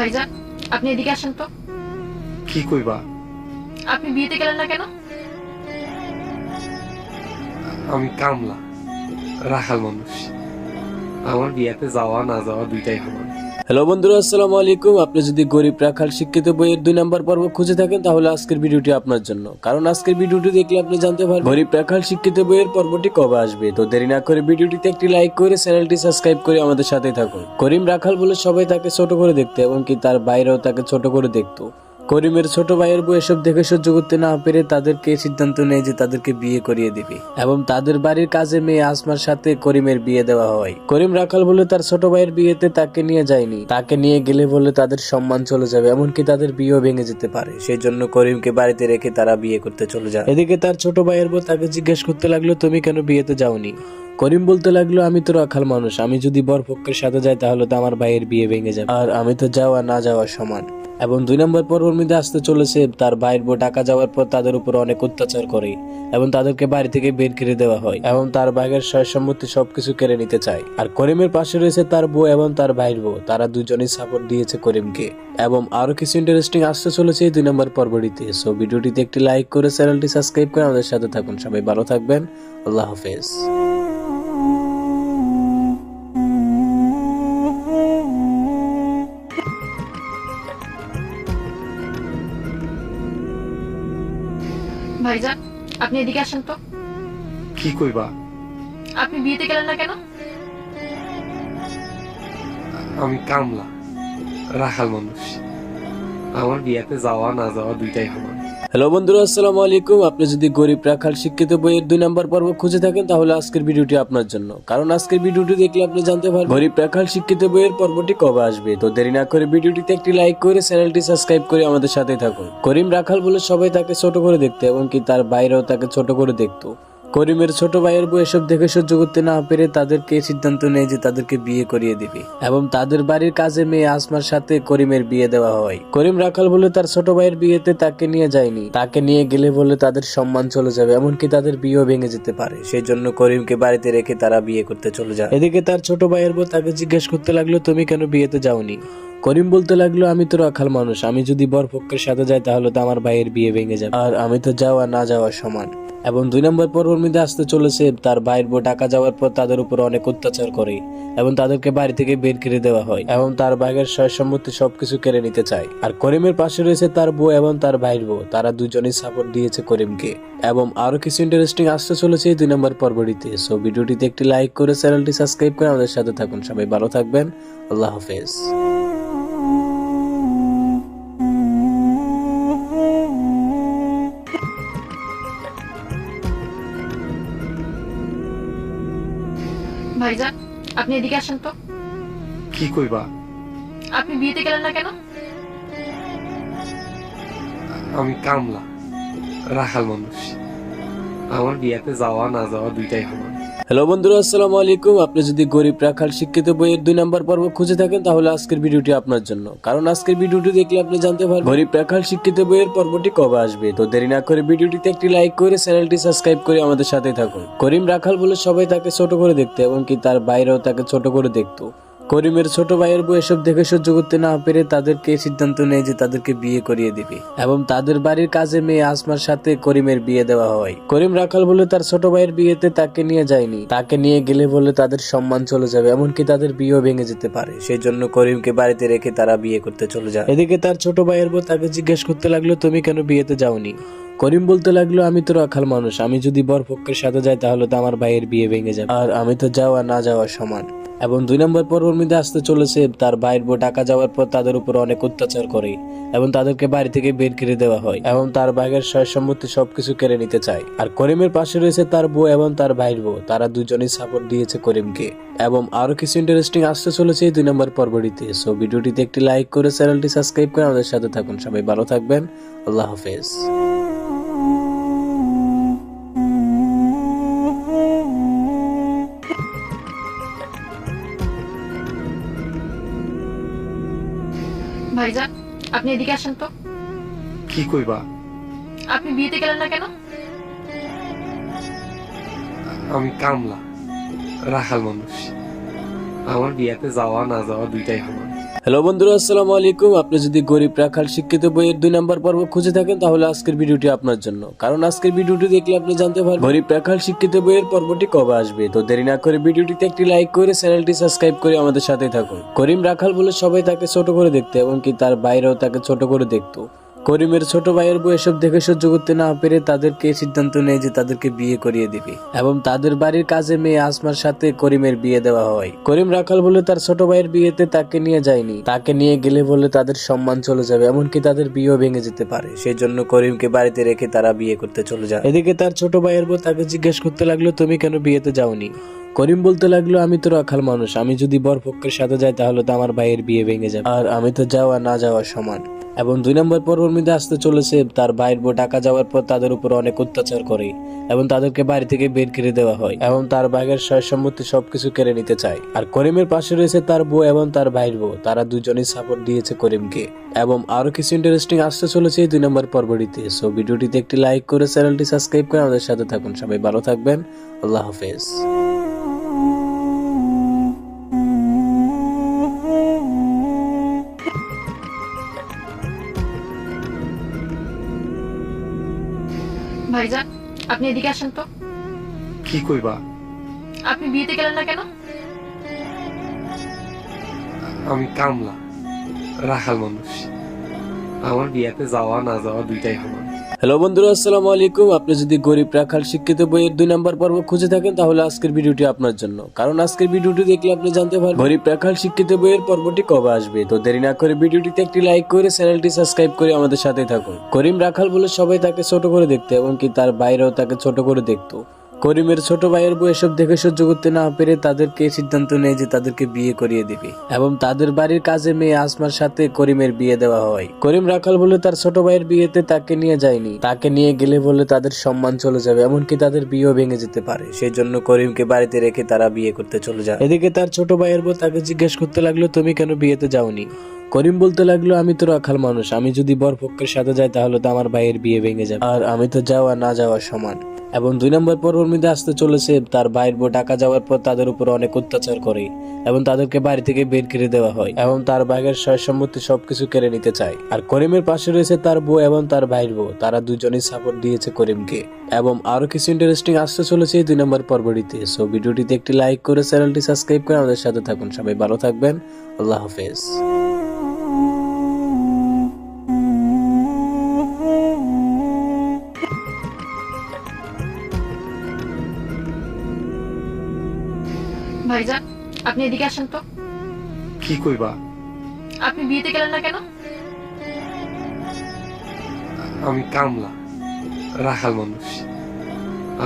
ভাইজান, আপনি এদিকে আসেন তো। কি কইবা? আপনি বিয়েতে গেলেন না কেন? আমি কামলা, রাখাল মানুষ। আমার বিয়েতে যাওয়া না যাওয়া দুইটাই সমান। হ্যালো বন্ধুরা, আসসালামু আলাইকুম। আপনি যদি গরিব রাখাল শিক্ষিত বইয়ের 2 নম্বর পর্ব খুঁজে থাকেন তাহলে আজকের ভিডিওটি আপনার জন্য। কারণ আজকের ভিডিওটি দেখলে আপনি জানতে পারবেন গরিব রাখাল শিক্ষিত বইয়ের পর্বটি কবে আসবে। তো দেরি না করে ভিডিওটিতে একটি লাইক করে চ্যানেলটি সাবস্ক্রাইব করে আমাদের সাথেই থাকুন। করিম রাখাল বলে সবাই তাকে ছোট করে দেখতে এবং কি তার বাইরেও তাকে ছোট করে দেখতো। করিমের ছোট ভাইয়ের বউ এসব দেখে সহ্য করতে না পেরে তাদেরকে সিদ্ধান্ত নেয় যে তাদেরকে বিয়ে করিয়ে দিবে এবং তাদের বাড়ির কাজে মেয়ে আসমার সাথে করিমের বিয়ে দেওয়া হয়। করিম রাখাল বলে তার ছোট ভাইয়ের বিয়েতে তাকে নিয়ে যায়নি, তাকে নিয়ে গেলে বলে তাদের সম্মান চলে যাবে, এমনকি তাদের বিয়েও ভেঙে যেতে পারে। সেই জন্য করিমকে বাড়িতে রেখে তারা বিয়ে করতে চলে যায়। এদিকে তার ছোট ভাইয়ের বউ তাকে জিজ্ঞেস করতে লাগলো, তুমি কেন বিয়েতে যাওনি? করিম বলতে লাগলো, আমি তো রাখাল মানুষ, আমি যদি বরপক্ষের সাথে যাই তাহলে তো আমার ভাইয়ের বিয়ে ভেঙে যাবে, আর আমি তো যাওয়া না যাওয়া সমান। এবং 2 নম্বর পর্বের মধ্যে আসতে চলেছে তার ভাইয়ের বউ টাকা যাওয়ার পর তাদের উপর অনেক অত্যাচার করে এবং তাদেরকে বাড়ি থেকে বের করে দেওয়া হয় এবং তার ভাইয়ের সয় সম্পত্তি সবকিছু কেড়ে নিতে চায়। আর করিমের পাশে রয়েছে তার বউ এবং তার ভাইয়ের বউ, তারা দুজনেই সাপোর্ট দিয়েছে করিমকে। এবং আরো কিছু ইন্টারেস্টিং আসতে চলেছে এই 2 নম্বর পর্বটিতে। সো ভিডিওটিতে একটি লাইক করে চ্যানেলটি সাবস্ক্রাইব করে আমাদের সাথে থাকুন। সবাই ভালো থাকবেন, আল্লাহ হাফেজ। ভাইজান, আপনি এদিকে আসেন তো। কি কইবা? আপনি বিয়েতে গেলেন না কেন? আমি কামলা, রাখাল মানুষ। আমার বিয়েতে যাওয়া না যাওয়া দুইটাই সমান। হ্যালো বন্ধুরা, আসসালামু আলাইকুম। আপনি যদি গরিব রাখাল শিক্ষিত বইয়ের 2 নম্বর পর্ব খুঁজে থাকেন তাহলে আজকের ভিডিওটি আপনার জন্য। কারণ আজকের ভিডিওটি দেখলে আপনি জানতে পারবেন গরিব রাখাল শিক্ষিত বইয়ের পর্বটি কবে আসবে। তো দেরি না করে ভিডিওটিতে একটি লাইক করে চ্যানেলটি সাবস্ক্রাইব করে আমাদের সাথেই থাকুন। করিম রাখাল বলে সবাই তাকে ছোট করে দেখতে এবং কি তার বাইরেও তাকে ছোট করে দেখতো। করিমের ছোট ভাইয়ের বউ এসব দেখে সহ্য করতে না পেরে তাদেরকে সিদ্ধান্ত নেয় যে তাদেরকে বিয়ে করিয়ে দিবে এবং তাদের বাড়ির কাজে মেয়ে আসমার সাথে করিমের বিয়ে দেওয়া হয়। করিম রাখাল বলে তার ছোট ভাইয়ের বিয়েতে তাকে নিয়ে যায়নি, তাকে নিয়ে গেলে বলে তাদের সম্মান চলে যাবে, এমনকি তাদের বিয়েও ভেঙে যেতে পারে। সেই জন্য করিমকে বাড়িতে রেখে তারা বিয়ে করতে চলে যায়। এদিকে তার ছোট ভাইয়ের বউ তাকে জিজ্ঞেস করতে লাগলো, তুমি কেন বিয়েতে যাওনি? করিম বলতে লাগলো, আমি তো রাখাল মানুষ, আমি যদি বরপক্ষের সাথে যাই তাহলে তো আমার ভাইয়ের বিয়ে ভেঙে যাবে, আর আমি তো যাওয়া না যাওয়া সমান। এবং 2 নম্বর পর্বের মধ্যে আসতে চলেছে তার ভাইয়ের বউ টাকা যাওয়ার পর তাদের উপর অনেক অত্যাচার করে এবং তাদেরকে বাড়ি থেকে বের করে দেওয়া হয় এবং তার ভাইয়ের সয় সম্পত্তি সবকিছু কেড়ে নিতে চায়। আর করিমের পাশে রয়েছে তার বউ এবং তার ভাইয়ের বউ, তারা দুজনেই সাপোর্ট দিয়েছে করিমকে। এবং আরো কিছু ইন্টারেস্টিং আসতে চলেছে এই 2 নম্বর পর্বটিতে। সো ভিডিওটিতে একটি লাইক করে চ্যানেলটি সাবস্ক্রাইব করে আমাদের সাথে থাকুন। সবাই ভালো থাকবেন, আল্লাহ হাফেজ। ভাইজান, আপনি এদিকে আসেন তো। কি কইবা? আপনি বিয়েতে গেলেন না কেন? আমি কামলা, রাখাল মানুষ। আমার বিয়েতে যাওয়া না যাওয়া দুইটাই সমান। হ্যালো বন্ধুরা, আসসালামু আলাইকুম। আপনি যদি গরিব রাখাল শিক্ষিত বইয়ের 2 নম্বর পর্ব খুঁজে থাকেন তাহলে আজকের ভিডিওটি আপনার জন্য। কারণ আজকের ভিডিওটি দেখলে আপনি জানতে পারবেন গরিব রাখাল শিক্ষিত বইয়ের পর্বটি কবে আসবে। তো দেরি না করে ভিডিওটিতে একটি লাইক করে চ্যানেলটি সাবস্ক্রাইব করে আমাদের সাথেই থাকুন। করিম রাখাল বলে সবাই তাকে ছোট করে দেখতে এবং কি তার বাইরেও তাকে ছোট করে দেখতো। করিমের ছোট ভাইয়ের বউ এসব দেখে সহ্য করতে না পেরে তাদেরকে সিদ্ধান্ত নেয় যে তাদেরকে বিয়ে করিয়ে দিবে এবং তাদের বাড়ির কাজে মেয়ে আসমার সাথে করিমের বিয়ে দেওয়া হয়। করিম রাখাল বলে তার ছোট ভাইয়ের বিয়েতে তাকে নিয়ে যায়নি, তাকে নিয়ে গেলে বলে তাদের সম্মান চলে যাবে, এমনকি তাদের বিয়েও ভেঙে যেতে পারে। সেই জন্য করিমকে বাড়িতে রেখে তারা বিয়ে করতে চলে যায়। এদিকে তার ছোট ভাইয়ের বউ তাকে জিজ্ঞেস করতে লাগলো, তুমি কেন বিয়েতে যাওনি? করিম বলতে লাগলো, আমি তো রাখাল মানুষ, আমি যদি বরপক্ষের সাথে যাই তাহলে তো আমার ভাইয়ের বিয়ে ভেঙে যাবে, আর আমি তো যাওয়া না যাওয়া সমান। এবং 2 নম্বর পর্বের মধ্যে আসতে চলেছে তার ভাইয়ের বউ টাকা যাওয়ার পর তাদের উপর অনেক অত্যাচার করে এবং তাদেরকে বাড়ি থেকে বের করে দেওয়া হয় এবং তার ভাইয়ের সয় সম্পত্তি সবকিছু কেড়ে নিতে চায়। আর করিমের পাশে রয়েছে তার বউ এবং তার ভাইয়ের বউ, তারা দুজনেই সাপোর্ট দিয়েছে করিমকে। এবং আরো কিছু ইন্টারেস্টিং আসতে চলেছে এই 2 নম্বর পর্বটিতে। সো ভিডিওটিতে একটি লাইক করে চ্যানেলটি সাবস্ক্রাইব করে আমাদের সাথে থাকুন। সবাই ভালো থাকবেন, আল্লাহ হাফেজ। ভাইজান, আপনি এদিকে আসেন তো। কি কইবা? আপনি বিয়েতে গেলেন না কেন? আমি কামলা, রাখাল মানুষ। আমার বিয়েতে যাওয়া না যাওয়া দুইটাই সমান। হ্যালো বন্ধুরা, আসসালামু আলাইকুম। আপনি যদি গরিব রাখাল শিক্ষিত বইয়ের 2 নম্বর পর্ব খুঁজে থাকেন তাহলে আজকের ভিডিওটি আপনার জন্য। কারণ আজকের ভিডিওটি দেখলে আপনি জানতে পারবেন গরিব রাখাল শিক্ষিত বইয়ের পর্বটি কবে আসবে। তো দেরি না করে ভিডিওটিতে একটি লাইক করে চ্যানেলটি সাবস্ক্রাইব করে আমাদের সাথেই থাকুন। করিম রাখাল বলে সবাই তাকে ছোট করে দেখতো, এমনকি তার বাইরেও তাকে ছোট করে দেখতো। করিমের ছোট ভাইয়ের বউ এসব দেখে সহ্য করতে না পেরে তাদেরকে সিদ্ধান্ত নেয় যে তাদেরকে বিয়ে করিয়ে দিবে এবং তাদের বাড়ির কাজে মেয়ে আসমার সাথে করিমের বিয়ে দেওয়া হয়। করিম রাখাল বলে তার ছোট ভাইয়ের বিয়েতে তাকে নিয়ে যায়নি, তাকে নিয়ে গেলে বলে তাদের সম্মান চলে যাবে, এমনকি তাদের বিয়েও ভেঙে যেতে পারে। সেই জন্য করিমকে বাড়িতে রেখে তারা বিয়ে করতে চলে যায়। এদিকে তার ছোট ভাইয়ের বউ তাকে জিজ্ঞেস করতে লাগলো, তুমি কেন বিয়েতে যাওনি? করিম বলতে লাগলো, আমি তো রাখাল মানুষ, আমি যদি বরপক্ষের সাথে যাই তাহলে তো আমার ভাইয়ের বিয়ে ভেঙে যাবে, আর আমি তো যাওয়া না যাওয়া সমান। এবং 2 নম্বর পর্বের মধ্যে আসতে চলেছে তার ভাইয়ের বউ টাকা যাওয়ার পর তাদের উপর অনেক অত্যাচার করে এবং তাদেরকে বাড়ি থেকে বের করে দেওয়া হয় এবং তার ভাইয়ের সয় সম্পত্তি সবকিছু কেড়ে নিতে চায়। আর করিমের পাশে রয়েছে তার বউ এবং তার ভাইয়ের বউ, তারা দুজনেই সাপোর্ট দিয়েছে করিমকে। এবং আরো কিছু ইন্টারেস্টিং আসতে চলেছে এই 2 নম্বর পর্বটিতে। সো ভিডিওটিতে একটি লাইক করে চ্যানেলটি সাবস্ক্রাইব করে আমাদের সাথে থাকুন। সবাই ভালো থাকবেন, আল্লাহ হাফেজ। ভাইজান, আপনি এদিকে আসেন তো। কি কইবা? আপনি বিয়েতে গেলেন না কেন? আমি কামলা, রাখাল মানুষ। আমার বিয়েতে যাওয়া না যাওয়া দুইটাই সমান। হ্যালো বন্ধুরা, আসসালামু আলাইকুম। আপনি যদি গরিব রাখাল শিক্ষিত বইয়ের 2 নম্বর পর্ব খুঁজে থাকেন তাহলে আজকের ভিডিওটি আপনার জন্য। কারণ আজকের ভিডিওটি দেখলে আপনি জানতে পারবেন গরিব রাখাল শিক্ষিত বইয়ের পর্বটি কবে আসবে। তো দেরি না করে ভিডিওটিতে একটি লাইক করে চ্যানেলটি সাবস্ক্রাইব করে আমাদের সাথেই থাকুন। করিম রাখাল বলে সবাই তাকে ছোট করে দেখতো, এমনকি তার বাইরেও তাকে ছোট করে দেখতো। করিমের ছোট ভাইয়ের বউ এসব দেখে সহ্য করতে না পেরে তাদেরকে সিদ্ধান্ত নেয় যে তাদেরকে বিয়ে করিয়ে দিবে এবং তাদের বাড়ির কাজে মেয়ে আসমার সাথে করিমের বিয়ে দেওয়া হয়। করিম রাখাল বলে তার ছোট ভাইয়ের বিয়েতে তাকে নিয়ে যায়নি, তাকে নিয়ে গেলে বলে তাদের সম্মান চলে যাবে, এমনকি তাদের বিয়েও ভেঙে যেতে পারে। সেই জন্য করিমকে বাড়িতে রেখে তারা বিয়ে করতে চলে যায়। এদিকে তার ছোট ভাইয়ের বউ তাকে জিজ্ঞেস করতে লাগলো, তুমি কেন বিয়েতে যাওনি? করিম বলতে লাগলো, আমি তো রাখাল মানুষ, আমি যদি বরপক্ষের সাথে যাই তাহলে তো আমার ভাইয়ের বিয়ে ভেঙে যাবে, আর আমি তো যাওয়া না যাওয়া সমান। এবং 2 নম্বর পর্বের মধ্যে আসতে চলেছে তার ভাইয়ের বউ টাকা যাওয়ার পর তাদের উপর অনেক অত্যাচার করে এবং তাদেরকে বাড়ি থেকে বের করে দেওয়া হয় এবং তার ভাইয়ের সয় সম্পত্তি সবকিছু কেড়ে নিতে চায়। আর করিমের পাশে রয়েছে তার বউ এবং তার ভাইয়ের বউ, তারা দুজনেই সাপোর্ট দিয়েছে করিমকে। এবং আরো কিছু ইন্টারেস্টিং আসতে চলেছে এই 2 নম্বর পর্বটিতে। সো ভিডিওটিতে একটি লাইক করে চ্যানেলটি সাবস্ক্রাইব করে আমাদের সাথে থাকুন। সবাই ভালো থাকবেন, আল্লাহ হাফেজ। ভাইজান, আপনি এদিকে আসেন তো। কি কইবা? আপনি বিয়েতে গেলেন না কেন? আমি কামলা, রাখাল মানুষ।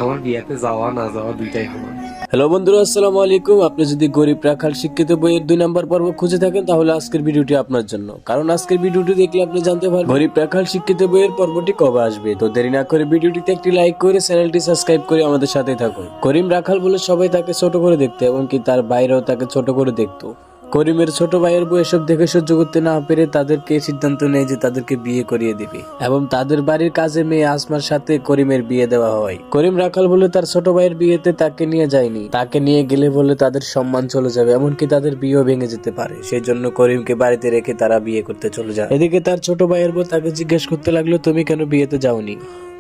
আমার বিয়েতে যাওয়া না যাওয়া দুইটাই সমান। হ্যালো বন্ধুরা, আসসালামু আলাইকুম। আপনি যদি গরিব রাখাল শিক্ষিত বইয়ের 2 নম্বর পর্ব খুঁজে থাকেন তাহলে আজকের ভিডিওটি আপনার জন্য। কারণ আজকের ভিডিওটি দেখলে আপনি জানতে পারবেন গরিব রাখাল শিক্ষিত বইয়ের পর্বটি কবে আসবে। তো দেরি না করে ভিডিওটিতে একটি লাইক করে চ্যানেলটি সাবস্ক্রাইব করে আমাদের সাথেই থাকুন। করিম রাখাল বলে সবাই তাকে ছোট করে দেখতো, এমনকি তার বাইরেও তাকে ছোট করে দেখতো। করিমের ছোট ভাইয়ের বউ এসব দেখে সহ্য করতে না পেরে তাদেরকে সিদ্ধান্ত নেয় যে তাদেরকে বিয়ে করিয়ে দিবে এবং তাদের বাড়ির কাজে মেয়ে আসমার সাথে করিমের বিয়ে দেওয়া হয়। করিম রাখাল বলে তার ছোট ভাইয়ের বিয়েতে তাকে নিয়ে যায়নি, তাকে নিয়ে গেলে বলে তাদের সম্মান চলে যাবে, এমনকি তাদের বিয়েও ভেঙে যেতে পারে। সেই জন্য করিমকে বাড়িতে রেখে তারা বিয়ে করতে চলে যায়। এদিকে তার ছোট ভাইয়ের বউ তাকে জিজ্ঞেস করতে লাগলো, তুমি কেন বিয়েতে যাওনি?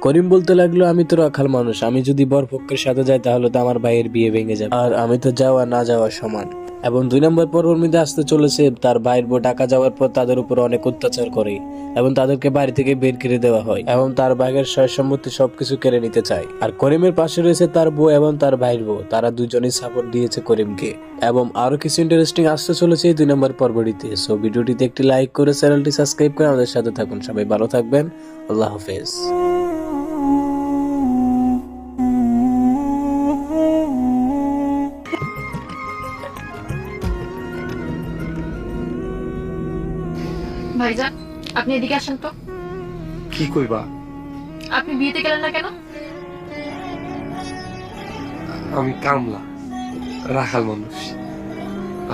করিম বলতে লাগলো, আমি তো রাখাল মানুষ, আমি যদি বরপক্ষের সাথে যাই তাহলে তো আমার ভাইয়ের বিয়ে ভেঙে যাবে, আর আমি তো যাওয়া না যাওয়া সমান। এবং 2 নম্বর পর্বের মধ্যে আসতে চলেছে তার ভাইয়ের বউ টাকা যাওয়ার পর তাদের উপর অনেক অত্যাচার করে এবং তাদেরকে বাড়ি থেকে বের করে দেওয়া হয় এবং তার ভাইয়ের সয় সম্পত্তি সবকিছু কেড়ে নিতে চায়। আর করিমের পাশে রয়েছে তার বউ এবং তার ভাইয়ের বউ, তারা দুজনেই সাপোর্ট দিয়েছে করিমকে। এবং আরো কিছু ইন্টারেস্টিং আসতে চলেছে এই 2 নম্বর পর্বটিতে। সো ভিডিওটিতে একটি লাইক করে চ্যানেলটি সাবস্ক্রাইব করে আমাদের সাথে থাকুন। সবাই ভালো থাকবেন, আল্লাহ হাফেজ। ভাইজান, আপনি এদিকে আসেন তো। কি কইবা? আপনি বিয়েতে গেলেন না কেন? আমি কামলা, রাখাল মানুষ।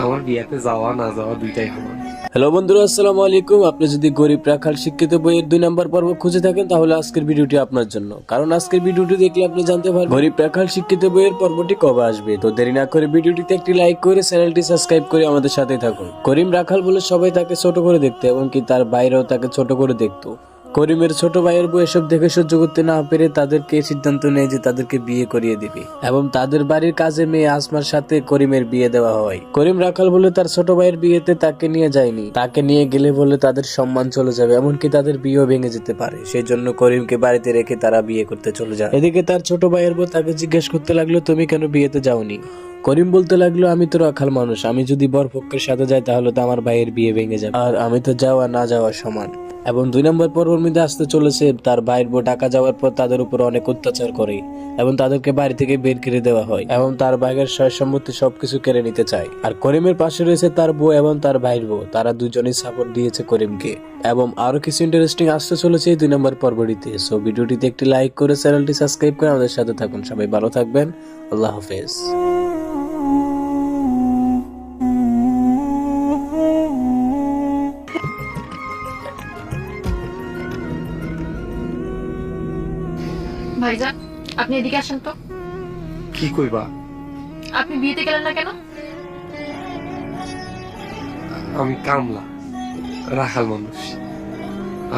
আমার বিয়েতে যাওয়া না যাওয়া দুইটাই সমান। হ্যালো বন্ধুরা, আসসালামু আলাইকুম। আপনি যদি গরিব রাখাল শিক্ষিত বইয়ের 2 নম্বর পর্ব খুঁজে থাকেন তাহলে আজকের ভিডিওটি আপনার জন্য। কারণ আজকের ভিডিওটি দেখলে আপনি জানতে পারবেন গরিব রাখাল শিক্ষিত বইয়ের পর্বটি কবে আসবে। তো দেরি না করে ভিডিওটিতে একটি লাইক করে চ্যানেলটি সাবস্ক্রাইব করে আমাদের সাথেই থাকুন। করিম রাখাল বলে সবাই তাকে ছোট করে দেখতো, এমনকি তার বাইরেও তাকে ছোট করে দেখতো। করিমের ছোট ভাইয়ের বউ এসব দেখে সহ্য করতে না পেরে তাদেরকে সিদ্ধান্ত নেয় যে তাদেরকে বিয়ে করিয়ে দিবে এবং তাদের বাড়ির কাজে মেয়ে আসমার সাথে করিমের বিয়ে দেওয়া হয়। করিম রাখাল বলে তার ছোট ভাইয়ের বিয়েতে তাকে নিয়ে যায়নি, তাকে নিয়ে গেলে বলে তাদের সম্মান চলে যাবে, এমনকি তাদের বিয়েও ভেঙে যেতে পারে। সেই জন্য করিমকে বাড়িতে রেখে তারা বিয়ে করতে চলে যায়। এদিকে তার ছোট ভাইয়ের বউ তাকে জিজ্ঞেস করতে লাগলো, তুমি কেন বিয়েতে যাওনি? করিম বলতে লাগলো, আমি তো রাখাল মানুষ, আমি যদি বরপক্ষের সাথে যাই তাহলে তো আমার ভাইয়ের বিয়ে ভেঙে যাবে, আর আমি তো যাওয়া না যাওয়া সমান। এবং 2 নম্বর পর্বের মধ্যে আসতে চলেছে তার ভাইয়ের বউ ঢাকা যাওয়ার পর তাদের উপর অনেক অত্যাচার করে এবং তাদেরকে বাড়ি থেকে বের করে দেওয়া হয় এবং তার ভাইয়ের সয় সম্পত্তি সবকিছু কেড়ে নিতে চায়। আর করিমের পাশে রয়েছে তার বউ এবং তার ভাইয়ের বউ, তারা দুজনেই সাপোর্ট দিয়েছে করিমকে। এবং আরো কিছু ইন্টারেস্টিং আসতে চলেছে এই 2 নম্বর পর্বটিতে। সো ভিডিওটিতে একটি লাইক করে চ্যানেলটি সাবস্ক্রাইব করে আমাদের সাথে থাকুন। সবাই ভালো থাকবেন, আল্লাহ হাফেজ। ভাইজান, আপনি এদিকে আসেন তো। কি কইবা? আপনি বিয়েতে গেলেন না কেন? আমি কামলা, রাখাল মানুষ।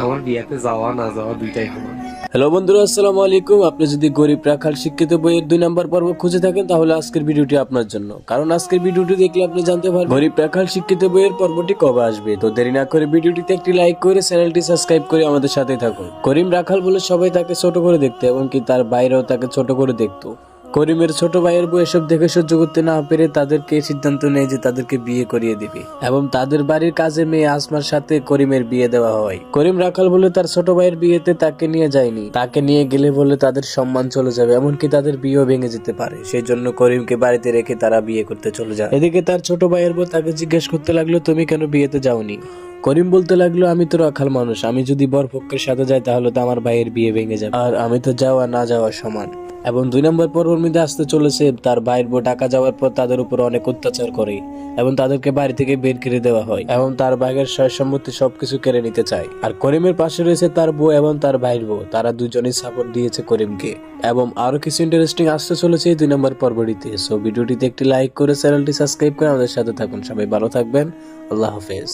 আমার বিয়েতে যাওয়া না যাওয়া দুইটাই সমান। হ্যালো বন্ধুরা, আসসালামু আলাইকুম। আপনি যদি গরিব রাখাল শিক্ষিত বইয়ের 2 নম্বর পর্ব খুঁজে থাকেন তাহলে আজকের ভিডিওটি আপনার জন্য। কারণ আজকের ভিডিওটি দেখলে আপনি জানতে পারবেন গরিব রাখাল শিক্ষিত বইয়ের পর্বটি কবে আসবে। তো দেরি না করে ভিডিওটিতে একটি লাইক করে চ্যানেলটি সাবস্ক্রাইব করে আমাদের সাথেই থাকুন। করিম রাখাল বলে সবাই তাকে ছোট করে দেখতো, এমনকি তার বাইরেও তাকে ছোট করে দেখতো। করিমের ছোট ভাইয়ের বউ এসব দেখে সহ্য করতে না পেরে তাদেরকে সিদ্ধান্ত নেয় যে তাদেরকে বিয়ে করিয়ে দিবে এবং তাদের বাড়ির কাজে মেয়ে আসমার সাথে করিমের বিয়ে দেওয়া হয়। করিম রাখাল বলে তার ছোট ভাইয়ের বিয়েতে তাকে নিয়ে যায়নি, তাকে নিয়ে গেলে বলে তাদের সম্মান চলে যাবে, এমনকি তাদের বিয়েও ভেঙে যেতে পারে। সেই জন্য করিমকে বাড়িতে রেখে তারা বিয়ে করতে চলে যায়। এদিকে তার ছোট ভাইয়ের বউ তাকে জিজ্ঞেস করতে লাগলো, তুমি কেন বিয়েতে যাওনি? করিম বলতে লাগলো, আমি তো রাখাল মানুষ, আমি যদি বরপক্ষের সাথে যাই তাহলে তো আমার ভাইয়ের বিয়ে ভেঙে যাবে, আর আমি তো যাওয়া না যাওয়া সমান। এবং 2 নম্বর পর্বের মধ্যে আসতে চলেছে তার ভাইয়ের বউ ঢাকা যাওয়ার পর তাদের উপর অনেক অত্যাচার করে এবং তাদেরকে বাড়ি থেকে বের করে দেওয়া হয় এবং তার ভাইয়ের সয় সম্পত্তি সবকিছু কেড়ে নিতে চায়। আর করিমের পাশে রয়েছে তার বউ এবং তার ভাইয়ের বউ, তারা দুজনেই সাপোর্ট দিয়েছে করিমকে। এবং আরো কিছু ইন্টারেস্টিং আসতে চলেছে এই 2 নম্বর পর্বটিতে। সো ভিডিওটিতে একটি লাইক করে চ্যানেলটি সাবস্ক্রাইব করে আমাদের সাথে থাকুন। সবাই ভালো থাকবেন, আল্লাহ হাফেজ।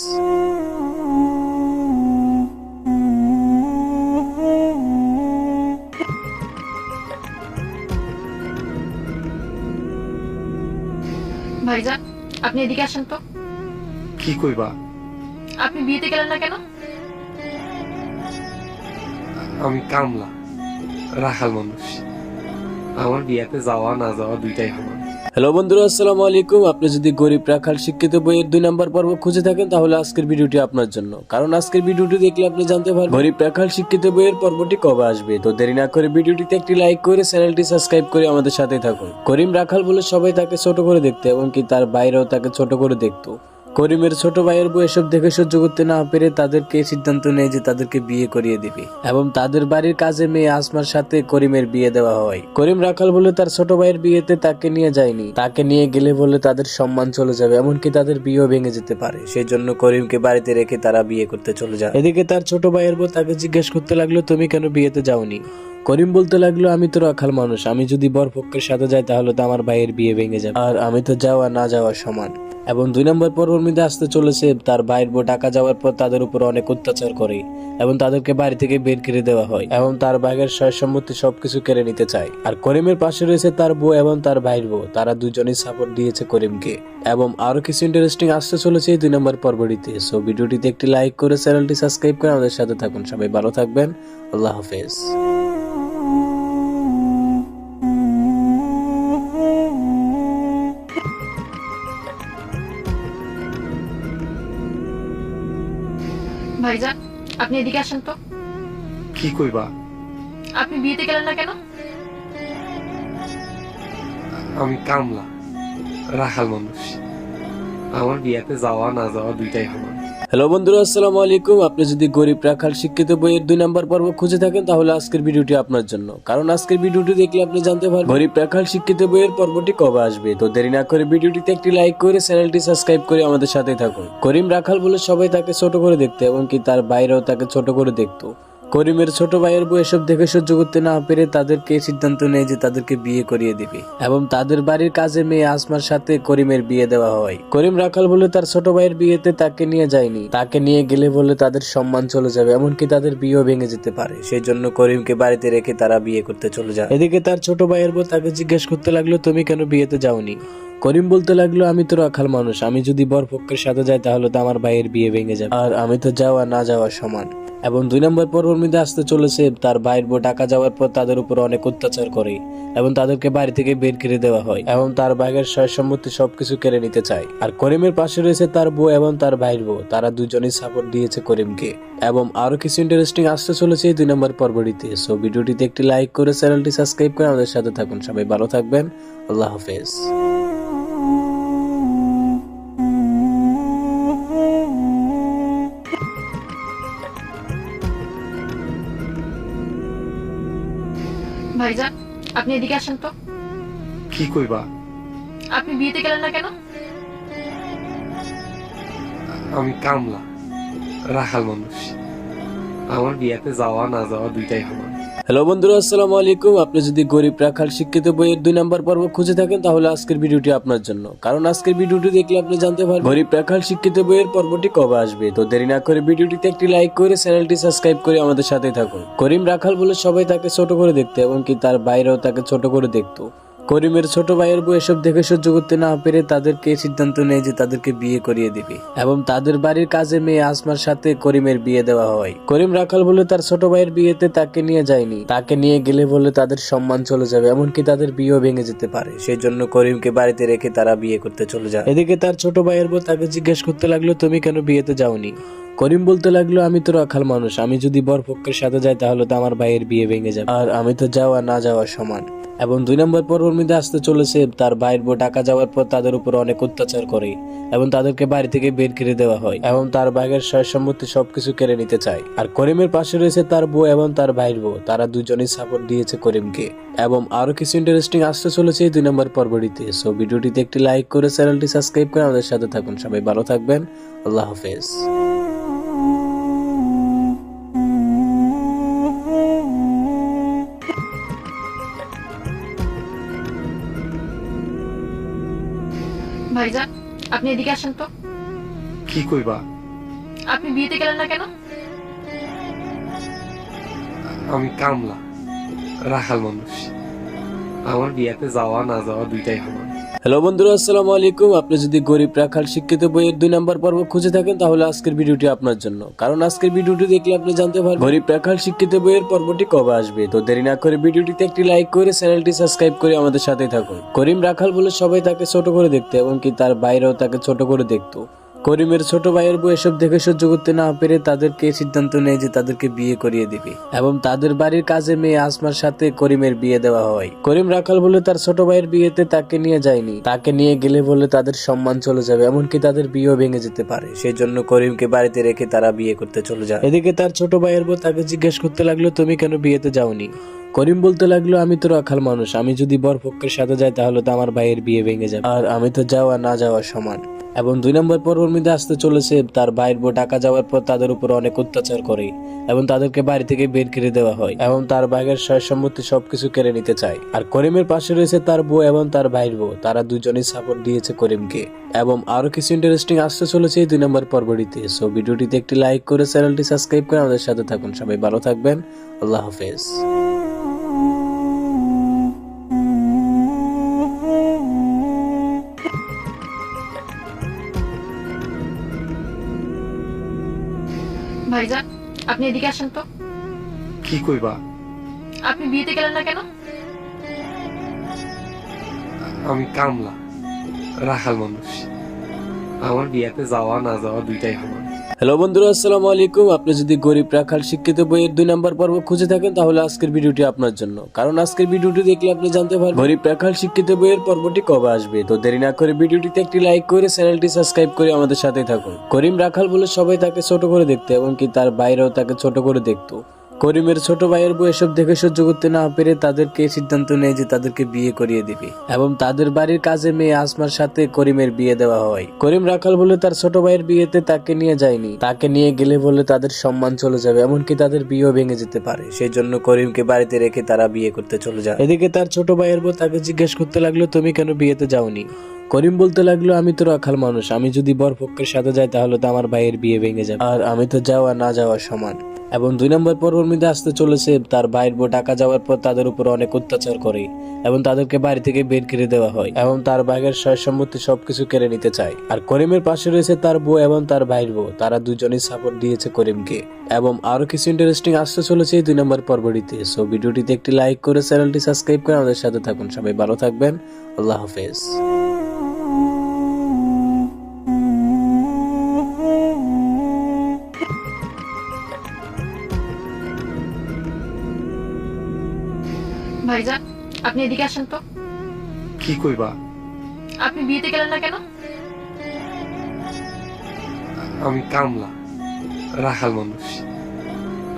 ভাইজান, আপনি এদিকে আসেন তো। কি কইবা? আপনি বিয়েতে গেলেন না কেন? আমি কামলা, রাখাল মানুষ। আমার বিয়েতে যাওয়া না যাওয়া দুইটাই সমান। হ্যালো বন্ধুরা, আসসালামু আলাইকুম। আপনি যদি গরিব রাখাল শিক্ষিত বইয়ের 2 নম্বর পর্ব খুঁজে থাকেন তাহলে আজকের ভিডিওটি আপনার জন্য। কারণ আজকের ভিডিওটি দেখলে আপনি জানতে পারবেন গরিব রাখাল শিক্ষিত বইয়ের পর্বটি কবে আসবে। তো দেরি না করে ভিডিওটিতে একটি লাইক করে চ্যানেলটি সাবস্ক্রাইব করে আমাদের সাথেই থাকুন। করিম রাখাল বলে সবাই তাকে ছোট করে দেখতো, এমনকি তার বাইরেও তাকে ছোট করে দেখতো। করিমের ছোট ভাইয়ের বউ এসব দেখে সহ্য করতে না পেরে তাদেরকে সিদ্ধান্ত নেয় যে তাদেরকে বিয়ে করিয়ে দিবে এবং তাদের বাড়ির কাজে মেয়ে আসমার সাথে করিমের বিয়ে দেওয়া হয়। করিম রাখাল বলে তার ছোট ভাইয়ের বিয়েতে তাকে নিয়ে যায়নি, তাকে নিয়ে গেলে বলে তাদের সম্মান চলে যাবে, এমনকি তাদের বিয়েও ভেঙে যেতে পারে। সেই জন্য করিমকে বাড়িতে রেখে তারা বিয়ে করতে চলে যায়। এদিকে তার ছোট ভাইয়ের বউ তাকে জিজ্ঞেস করতে লাগলো, তুমি কেন বিয়েতে যাওনি? করিম বলতে লাগলো, আমি তো রাখাল মানুষ, আমি যদি বরপক্ষের সাথে যাই তাহলে তো আমার ভাইয়ের বিয়ে ভেঙে যাবে, আর আমি তো যাওয়া না যাওয়া সমান। এবং 2 নম্বর পর্বের মধ্যে আসতে চলেছে তার ভাইয়ের বউ ঢাকা যাওয়ার পর তাদের উপর অনেক অত্যাচার করে এবং তাদেরকে বাড়ি থেকে বের করে দেওয়া হয় এবং তার ভাইয়ের সয় সম্পত্তি সবকিছু কেড়ে নিতে চায়। আর করিমের পাশে রয়েছে তার বউ এবং তার ভাইয়ের বউ, তারা দুজনেই সাপোর্ট দিয়েছে করিমকে। এবং আরো কিছু ইন্টারেস্টিং আসতে চলেছে এই 2 নম্বর পর্বটিতে। সো ভিডিওটিতে একটি লাইক করে চ্যানেলটি সাবস্ক্রাইব করে আমাদের সাথে থাকুন। সবাই ভালো থাকবেন, আল্লাহ হাফেজ। ভাইজান, আপনি এদিকে আসেন তো। কি কইবা? আপনি বিয়েতে গেলেন না কেন? আমি কামলা, রাখাল মানুষ। আমার বিয়েতে যাওয়া না যাওয়া দুইটাই সমান। হ্যালো বন্ধুরা, আসসালামু আলাইকুম। আপনি যদি গরিব রাখাল শিক্ষিত বইয়ের 2 নম্বর পর্ব খুঁজে থাকেন তাহলে আজকের ভিডিওটি আপনার জন্য। কারণ আজকের ভিডিওটি দেখলে আপনি জানতে পারবেন গরিব রাখাল শিক্ষিত বইয়ের পর্বটি কবে আসবে। তো দেরি না করে ভিডিওটিতে একটি লাইক করে চ্যানেলটি সাবস্ক্রাইব করে আমাদের সাথেই থাকুন। করিম রাখাল বলে সবাই তাকে ছোট করে দেখতো এবং কি তার বাইরেও তাকে ছোট করে দেখতো। করিমের ছোট ভাইয়ের বউ এসব দেখে সহ্য করতে না পেরে তাদেরকে সিদ্ধান্ত নেয় যে তাদেরকে বিয়ে করিয়ে দিবে এবং তাদের বাড়ির কাজে মেয়ে আসমার সাথে করিমের বিয়ে দেওয়া হয়। করিম রাখাল বলে তার ছোট ভাইয়ের বিয়েতে তাকে নিয়ে যায়নি, তাকে নিয়ে গেলে বলে তাদের সম্মান চলে যাবে, এমনকি তাদের বিয়েও ভেঙে যেতে পারে। সেই জন্য করিমকে বাড়িতে রেখে তারা বিয়ে করতে চলে যায়। এদিকে তার ছোট ভাইয়ের বউ তাকে জিজ্ঞেস করতে লাগলো, তুমি কেন বিয়েতে যাওনি? করিম বলতে লাগলো, আমি তো রাখাল মানুষ, আমি যদি বরপক্ষের সাথে যাই তাহলে তো আমার ভাইয়ের বিয়ে ভেঙে যাবে, আর আমি তো যাওয়া না যাওয়া সমান। এবং 2 নম্বর পর্বের মধ্যে আসতে চলেছে তার ভাইয়ের বউ ঢাকা যাওয়ার পর তাদের উপর অনেক অত্যাচার করে এবং তাদেরকে বাড়ি থেকে বের করে দেওয়া হয় এবং তার ভাইয়ের সয় সম্পত্তি সবকিছু কেড়ে নিতে চায়। আর করিমের পাশে রয়েছে তার বউ এবং তার ভাইয়ের বউ, তারা দুজনেই সাপোর্ট দিয়েছে করিমকে। এবং আরো কিছু ইন্টারেস্টিং আসতে চলেছে এই 2 নম্বর পর্বটিতে। সো ভিডিওটিতে একটি লাইক করে চ্যানেলটি সাবস্ক্রাইব করে আমাদের সাথে থাকুন। সবাই ভালো থাকবেন, আল্লাহ হাফেজ। ভাইজান, আপনি এদিকে আসেন তো। কি কইবা? আপনি বিয়েতে গেলেন না কেন? আমি কামলা, রাখাল মানুষ। আমার বিয়েতে যাওয়া না যাওয়া দুইটাই সমান। হ্যালো বন্ধুরা, আসসালামু আলাইকুম। আপনি যদি গরিব রাখাল শিক্ষিত বইয়ের 2 নম্বর পর্ব খুঁজে থাকেন তাহলে আজকের ভিডিওটি আপনার জন্য। কারণ আজকের ভিডিওটি দেখলে আপনি জানতে পারবেন গরিব রাখাল শিক্ষিত বইয়ের পর্বটি কবে আসবে। তো দেরি না করে ভিডিওটিতে একটি লাইক করে চ্যানেলটি সাবস্ক্রাইব করে আমাদের সাথেই থাকুন। করিম রাখাল বলে সবাই তাকে ছোট করে দেখতো এবং কি তার বাইরেও তাকে ছোট করে দেখতো। করিমের ছোট ভাইয়ের বউ এসব দেখে সহ্য করতে না পেরে তাদেরকে সিদ্ধান্ত নেয় যে তাদেরকে বিয়ে করিয়ে দিবে এবং তাদের বাড়ির কাজে মেয়ে আসমার সাথে করিমের বিয়ে দেওয়া হয়। করিম রাখাল বলে তার ছোট ভাইয়ের বিয়েতে তাকে নিয়ে যায়নি, তাকে নিয়ে গেলে বলে তাদের সম্মান চলে যাবে, এমনকি তাদের বিয়েও ভেঙে যেতে পারে। সেই জন্য করিমকে বাড়িতে রেখে তারা বিয়ে করতে চলে যায়। এদিকে তার ছোট ভাইয়ের বউ তাকে জিজ্ঞেস করতে লাগলো, তুমি কেন বিয়েতে যাওনি? করিম বলতে লাগলো, আমি তো রাখাল মানুষ, আমি যদি বরপক্ষের সাথে যাই তাহলে তো আমার ভাইয়ের বিয়ে ভেঙে যাবে, আর আমি তো যাওয়া না যাওয়া সমান। এবং 2 নম্বর পর্বের মধ্যে আসতে চলেছে তার ভাইয়ের বউ ঢাকা যাওয়ার পর তাদের উপর অনেক অত্যাচার করে এবং তাদেরকে বাড়ি থেকে বের করে দেওয়া হয় এবং তার ভাইয়ের সয় সম্পত্তি সবকিছু কেড়ে নিতে চায়। আর করিমের পাশে রয়েছে তার বউ এবং তার ভাইয়ের বউ, তারা দুজনেই সাপোর্ট দিয়েছে করিমকে। এবং আরো কিছু ইন্টারেস্টিং আসতে চলেছে এই 2 নম্বর পর্বটিতে। সো ভিডিওটিতে একটি লাইক করে চ্যানেলটি সাবস্ক্রাইব করে আমাদের সাথে থাকুন। সবাই ভালো থাকবেন, আল্লাহ হাফেজ। ভাইজান, আপনি এদিকে আসেন তো। কি কইবা? আপনি বিয়েতে গেলেন না কেন? আমি কামলা, রাখাল মানুষ। আমার বিয়েতে যাওয়া না যাওয়া দুইটাই সমান। হ্যালো বন্ধুরা, আসসালামু আলাইকুম। আপনি যদি গরিব রাখাল শিক্ষিত বইয়ের 2 নম্বর পর্ব খুঁজে থাকেন তাহলে আজকের ভিডিওটি আপনার জন্য। কারণ আজকের ভিডিওটি দেখলে আপনি জানতে পারবেন গরিব রাখাল শিক্ষিত বইয়ের পর্বটি কবে আসবে। তো দেরি না করে ভিডিওটিতে একটি লাইক করে চ্যানেলটি সাবস্ক্রাইব করে আমাদের সাথেই থাকুন। করিম রাখাল বলে সবাই তাকে ছোট করে দেখতো এবং কি তার বাইরেও তাকে ছোট করে দেখতো। করিমের ছোট ভাইয়ের বউ এসব দেখে সহ্য করতে না পেরে তাদেরকে সিদ্ধান্ত নেয় যে তাদেরকে বিয়ে করিয়ে দিবে এবং তাদের বাড়ির কাজে মেয়ে আসমার সাথে করিমের বিয়ে দেওয়া হয়। করিম রাখাল বলে তার ছোট ভাইয়ের বিয়েতে তাকে নিয়ে যায়নি, তাকে নিয়ে গেলে বলে তাদের সম্মান চলে যাবে, এমনকি তাদের বিয়েও ভেঙে যেতে পারে। সেই জন্য করিমকে বাড়িতে রেখে তারা বিয়ে করতে চলে যায়। এদিকে তার ছোট ভাইয়ের বউ তাকে জিজ্ঞেস করতে লাগলো, তুমি কেন বিয়েতে যাওনি? করিম বলতে লাগলো, আমি তো রাখাল মানুষ, আমি যদি বরপক্ষের সাথে যাই তাহলে তো আমার ভাইয়ের বিয়ে ভেঙে যাবে, আর আমি তো যাওয়া না যাওয়া সমান। এবং 2 নম্বর পর্বের মধ্যে আসতে চলেছে তার ভাইয়ের বউ ঢাকা যাওয়ার পর তাদের উপর অনেক অত্যাচার করে এবং তাদেরকে বাড়ি থেকে বের করে দেওয়া হয় এবং তার ভাইয়ের সয় সম্পত্তি সবকিছু কেড়ে নিতে চায়। আর করিমের পাশে রয়েছে তার বউ এবং তার ভাইয়ের বউ, তারা দুজনেই সাপোর্ট দিয়েছে করিমকে। এবং আরো কিছু ইন্টারেস্টিং আসতে চলেছে এই 2 নম্বর পর্বটিতে। সো ভিডিওটিতে একটি লাইক করে চ্যানেলটি সাবস্ক্রাইব করে আমাদের সাথে থাকুন। সবাই ভালো থাকবেন, আল্লাহ হাফেজ। ভাইজান, আপনি এদিকে আসেন তো। কি কইবা? আপনি বিয়েতে গেলেন না কেন? আমি কামলা, রাখাল মানুষ। আমার বিয়েতে যাওয়া না যাওয়া দুইটাই সমান। হ্যালো বন্ধুরা, আসসালামু আলাইকুম। আপনি যদি গরিব রাখাল শিক্ষিত বইয়ের 2 নম্বর পর্ব খুঁজে থাকেন তাহলে আজকের ভিডিওটি আপনার জন্য। কারণ আজকের ভিডিওটি দেখলে আপনি জানতে পারবেন গরিব রাখাল শিক্ষিত বইয়ের পর্বটি কবে আসবে। তো দেরি না করে ভিডিওটিতে একটি লাইক করে চ্যানেলটি সাবস্ক্রাইব করে আমাদের সাথেই থাকুন। করিম রাখাল বলে সবাই তাকে ছোট করে দেখতো এবং কি তার বাইরেও তাকে ছোট করে দেখতো। করিমের ছোট ভাইয়ের বউ এসব দেখে সহ্য করতে না পেরে তাদেরকে সিদ্ধান্ত নেয় যে তাদেরকে বিয়ে করিয়ে দিবে এবং তাদের বাড়ির কাজে মেয়ে আসমার সাথে করিমের বিয়ে দেওয়া হয়। করিম রাখাল বলে তার ছোট ভাইয়ের বিয়েতে তাকে নিয়ে যায়নি, তাকে নিয়ে গেলে বলে তাদের সম্মান চলে যাবে, এমনকি তাদের বিয়েও ভেঙে যেতে পারে। সেই জন্য করিমকে বাড়িতে রেখে তারা বিয়ে করতে চলে যায়। এদিকে তার ছোট ভাইয়ের বউ তাকে জিজ্ঞেস করতে লাগলো, তুমি কেন বিয়েতে যাওনি? করিম বলতে লাগলো, আমি তো রাখাল মানুষ, আমি যদি বরপক্ষের সাথে যাই তাহলে তো আমার ভাইয়ের বিয়ে ভেঙে যাবে, আর আমি তো যাওয়া না যাওয়া সমান। এবং 2 নম্বর পর্বের মধ্যে আসতে চলেছে তার ভাইয়ের বউ ঢাকা যাওয়ার পর তাদের উপর অনেক অত্যাচার করে এবং তাদেরকে বাড়ি থেকে বের করে দেওয়া হয় এবং তার ভাইয়ের সয় সম্পত্তি সবকিছু কেড়ে নিতে চায়। আর করিমের পাশে রয়েছে তার বউ এবং তার ভাইয়ের বউ, তারা দুজনেই সাপোর্ট দিয়েছে করিমকে। এবং আরো কিছু ইন্টারেস্টিং আসতে চলেছে এই 2 নম্বর পর্বটিতে। সো ভিডিওটিতে একটি লাইক করে চ্যানেলটি সাবস্ক্রাইব করে আমাদের সাথে থাকুন। সবাই ভালো থাকবেন, আল্লাহ হাফেজ। ভাইজান, আপনি এদিকে আসেন তো। কি কইবা? আপনি বিয়েতে গেলেন না কেন? আমি কামলা, রাখাল মানুষ।